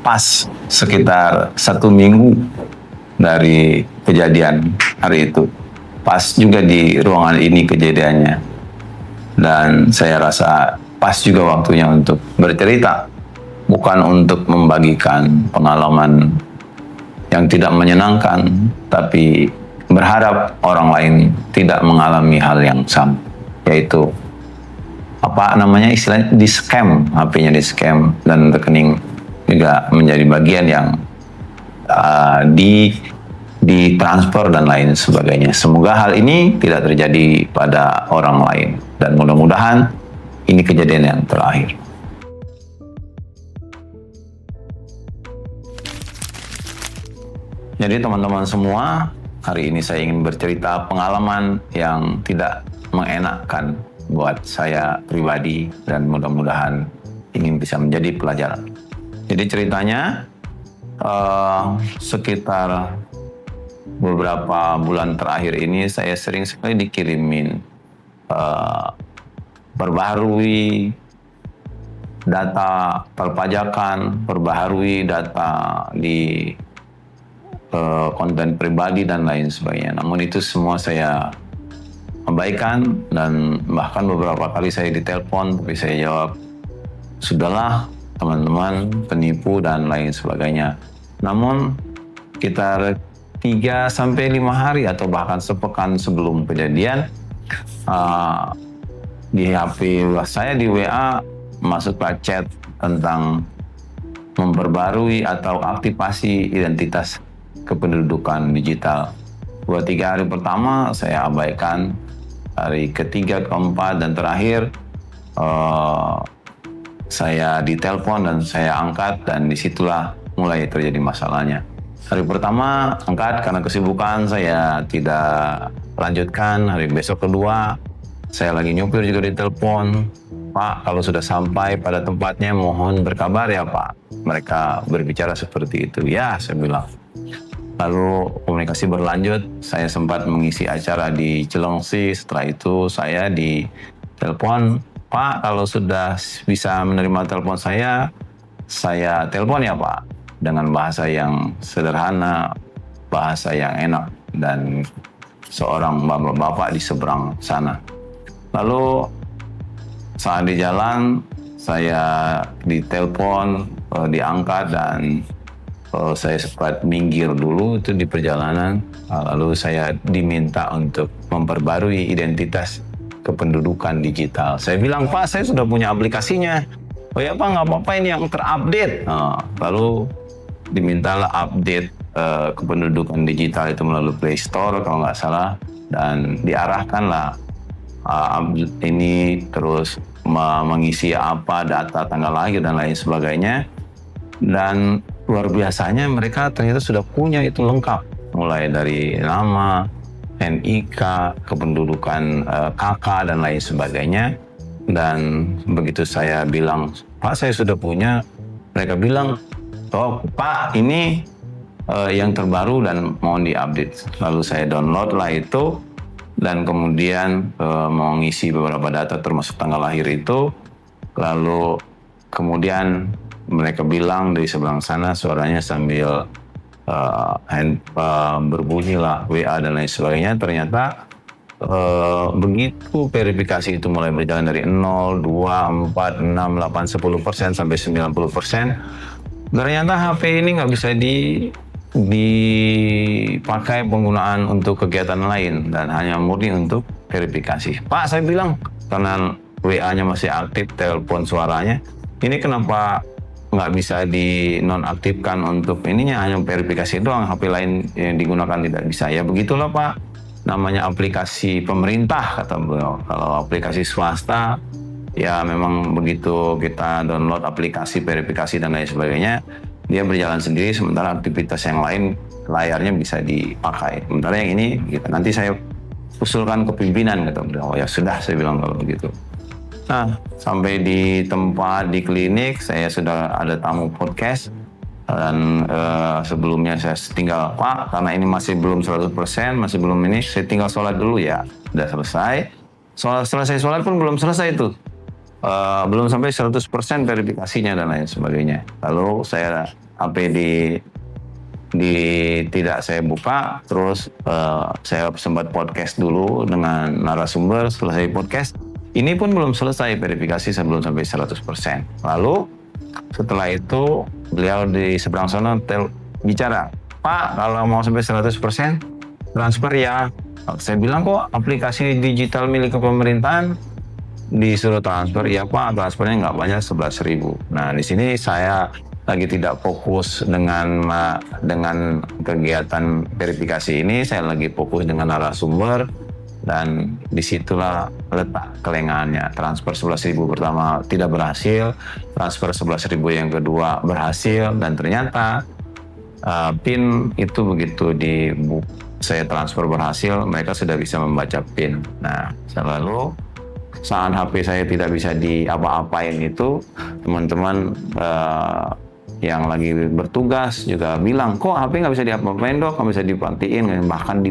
Pas sekitar 1 minggu dari kejadian hari itu. Pas juga di ruangan ini kejadiannya. Dan saya rasa pas juga waktunya untuk bercerita. Bukan untuk membagikan pengalaman yang tidak menyenangkan, tapi berharap orang lain tidak mengalami hal yang sama. Yaitu, istilahnya di scam, HP-nya di scam, dan rekening juga menjadi bagian yang ditransfer dan lain sebagainya. Semoga hal ini tidak terjadi pada orang lain dan mudah-mudahan ini kejadian yang terakhir. Jadi teman-teman semua, hari ini saya ingin bercerita pengalaman yang tidak mengenakan buat saya pribadi dan mudah-mudahan ini bisa menjadi pelajaran. Jadi ceritanya sekitar beberapa bulan terakhir ini saya sering sekali dikirimin perbaharui data perpajakan, perbaharui data di konten pribadi dan lain sebagainya. Namun itu semua saya abaikan dan bahkan beberapa kali saya ditelepon tapi saya jawab, sudahlah teman-teman, penipu dan lain sebagainya. Namun sekitar 3-5 hari atau bahkan sepekan sebelum kejadian, di HP saya di WA masuklah chat tentang memperbarui atau aktivasi identitas kependudukan digital. 2-3 hari pertama saya abaikan, hari ketiga, keempat, dan terakhir saya ditelepon dan saya angkat dan disitulah mulai terjadi masalahnya. Hari pertama angkat karena kesibukan, saya tidak lanjutkan. Hari besok kedua saya lagi nyupir juga ditelepon, Pak, kalau sudah sampai pada tempatnya mohon berkabar ya Pak. Mereka berbicara seperti itu. Ya, saya bilang. Lalu komunikasi berlanjut, saya sempat mengisi acara di Cilengsi. Setelah itu saya ditelepon, Pak, kalau sudah bisa menerima telepon saya telepon ya Pak. Dengan bahasa yang sederhana, bahasa yang enak, dan seorang bapak-bapak di seberang sana. Lalu saat di jalan, saya ditelepon, diangkat, dan saya sempat minggir dulu itu di perjalanan. Lalu saya diminta untuk memperbarui identitas kependudukan digital. Saya bilang, Pak, saya sudah punya aplikasinya. Oh ya Pak, nggak apa-apa, ini yang terupdate. Lalu dimintalah update kependudukan digital itu melalui Play Store kalau nggak salah. Dan diarahkanlah ini terus mengisi apa, data, tanggal lahir, dan lain sebagainya. Dan luar biasanya mereka ternyata sudah punya itu lengkap, mulai dari nama, NIK, kependudukan KK, dan lain sebagainya. Dan begitu saya bilang, Pak, saya sudah punya, mereka bilang, oh Pak, ini yang terbaru dan mohon diupdate. Lalu saya download lah itu dan kemudian mau ngisi beberapa data termasuk tanggal lahir itu. Lalu kemudian mereka bilang dari sebelah sana, suaranya sambil berbunyi lah, WA dan lain sebagainya. Ternyata begitu verifikasi itu mulai berjalan dari 0, 2, 4, 6, 8, 10% sampai 90%, ternyata HP ini nggak bisa dipakai penggunaan untuk kegiatan lain dan hanya murni untuk verifikasi. Pak, saya bilang, karena WA-nya masih aktif, telepon suaranya, ini kenapa nggak bisa dinonaktifkan untuk ininya, hanya verifikasi doang, HP lain yang digunakan tidak bisa. Ya begitulah Pak, namanya aplikasi pemerintah, kata beliau. Kalau aplikasi swasta, ya memang begitu kita download aplikasi verifikasi dan lain sebagainya, dia berjalan sendiri, sementara aktivitas yang lain layarnya bisa dipakai. Sementara yang ini, gitu. Nanti saya usulkan ke pimpinan, kata beliau. Oh ya sudah, saya bilang kalau begitu. Nah, sampai di tempat, di klinik, saya sudah ada tamu podcast. Dan sebelumnya saya tinggal, Pak, karena ini masih belum 100%, masih belum ini, saya tinggal sholat dulu ya. Udah selesai. Setelah saya sholat pun belum selesai itu. belum sampai 100% verifikasinya dan lain sebagainya. Lalu saya HP tidak saya buka, terus saya sempat podcast dulu dengan narasumber. Selesai podcast, ini pun belum selesai verifikasi, saya belum sampai 100%. Lalu setelah itu beliau di seberang sana bicara, Pak, kalau mau sampai 100% transfer ya. Saya bilang, kok aplikasi digital milik pemerintahan disuruh transfer? Ya Pak, transfernya nggak banyak, 11.000. Nah, di sini saya lagi tidak fokus dengan kegiatan verifikasi ini, saya lagi fokus dengan narasumber, dan disitulah letak kelengahannya. Transfer 11.000 pertama tidak berhasil, transfer 11.000 yang kedua berhasil, dan ternyata PIN itu begitu saya transfer berhasil, mereka sudah bisa membaca PIN. Nah, selalu saat HP saya tidak bisa diapa-apain itu, teman-teman yang lagi bertugas juga bilang, kok HP nggak bisa diapa-apain dok, nggak bisa dimatiin, bahkan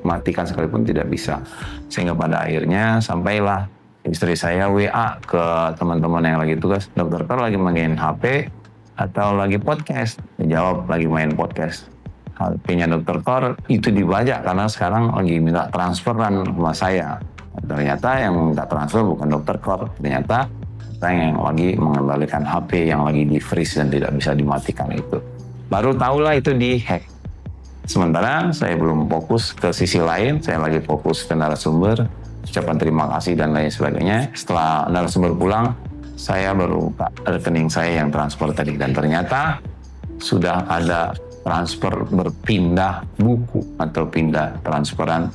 matikan sekalipun tidak bisa. Sehingga pada akhirnya sampailah istri saya WA ke teman-teman yang lagi tugas, dokter Thor lagi main HP atau lagi podcast? Dijawab lagi main podcast. HP-nya dokter Thor itu dibajak karena sekarang lagi minta transferan sama saya. Ternyata yang minta transfer bukan dokter Thor, ternyata orang yang lagi mengembalikan HP yang lagi di freeze dan tidak bisa dimatikan itu. Baru tahulah itu di-hack. Sementara saya belum fokus ke sisi lain, saya lagi fokus ke narasumber, ucapan terima kasih dan lain sebagainya. Setelah narasumber pulang, saya baru buka rekening saya yang transfer tadi, dan ternyata sudah ada transfer berpindah buku atau pindah transferan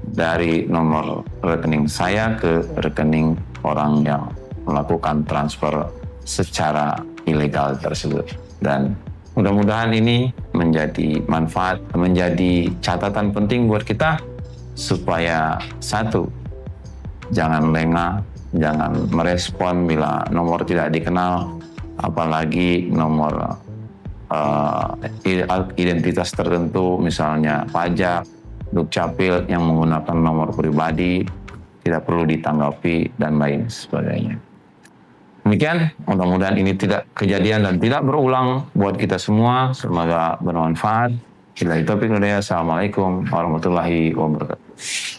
dari nomor rekening saya ke rekening orang yang melakukan transfer secara ilegal tersebut. Dan mudah-mudahan ini menjadi manfaat, menjadi catatan penting buat kita supaya satu, jangan lengah, jangan merespon bila nomor tidak dikenal, apalagi nomor identitas tertentu, misalnya pajak, dukcapil yang menggunakan nomor pribadi, tidak perlu ditanggapi dan lain sebagainya. Demikian, mudah-mudahan ini tidak kejadian dan tidak berulang buat kita semua. Semoga bermanfaat. Assalamualaikum warahmatullahi wabarakatuh.